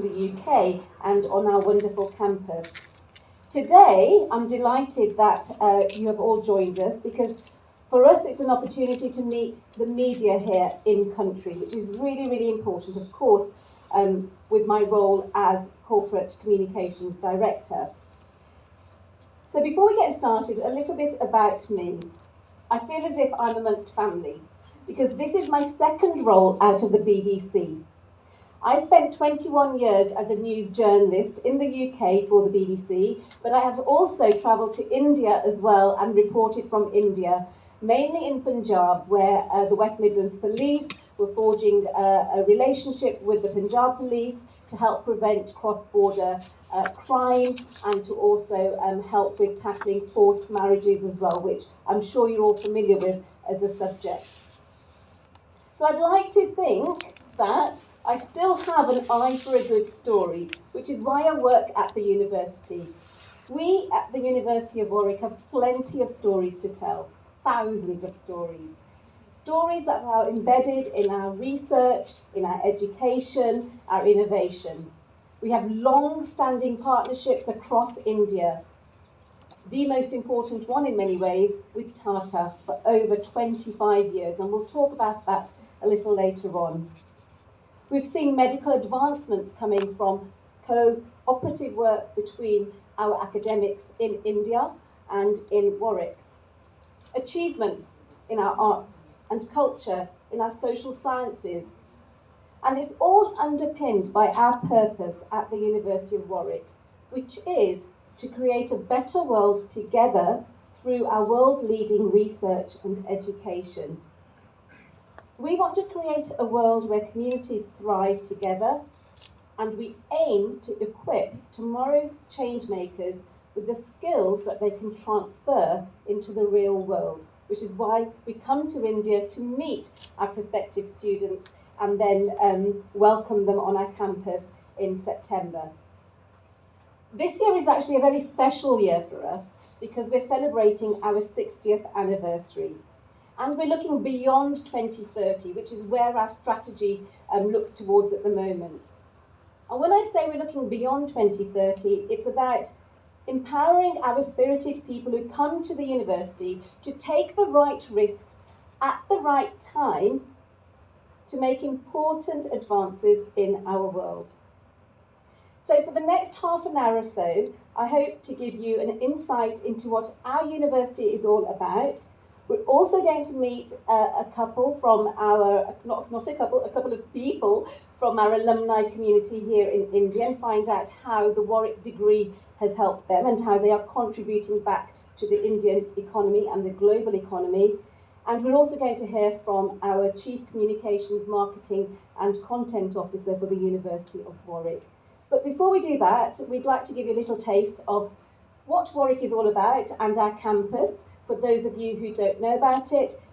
the UK and on our wonderful campus. Today, I'm delighted that you have all joined us because for us it's an opportunity to meet the media here in country, which is really, really important, of course, with my role as Corporate Communications Director. So before we get started, a little bit about me. I feel as if I'm amongst family because this is my second role out of the BBC. I spent 21 years as a news journalist in the UK for the BBC, but I have also travelled to India as well and reported from India, mainly in Punjab, where the West Midlands Police were forging a relationship with the Punjab Police to help prevent cross-border crime and to also help with tackling forced marriages as well, which I'm sure you're all familiar with as a subject. So I'd like to think that I still have an eye for a good story, which is why I work at the university. We at the University of Warwick have plenty of stories to tell, thousands of stories. Stories that are embedded in our research, in our education, our innovation. We have long-standing partnerships across India. The most important one in many ways with Tata for over 25 years, and we'll talk about that a little later on. We've seen medical advancements coming from cooperative work between our academics in India and in Warwick. Achievements in our arts and culture, in our social sciences. And it's all underpinned by our purpose at the University of Warwick, which is to create a better world together through our world-leading research and education. We want to create a world where communities thrive together, and we aim to equip tomorrow's change makers with the skills that they can transfer into the real world, which is why we come to India to meet our prospective students and then welcome them on our campus in September. This year is actually a very special year for us because we're celebrating our 60th anniversary. And we're looking beyond 2030, which is where our strategy looks towards at the moment. And when I say we're looking beyond 2030, it's about empowering our spirited people who come to the university to take the right risks at the right time to make important advances in our world. So for the next half an hour or so, I hope to give you an insight into what our university is all about. We're also going to meet a couple from our, a couple of people from our alumni community here in India and find out how the Warwick degree has helped them and how they are contributing back to the Indian economy and the global economy. And we're also going to hear from our Chief Communications, Marketing and Content Officer for the University of Warwick. But before we do that, we'd like to give you a little taste of what Warwick is all about and our campus. For those of you who don't know about it,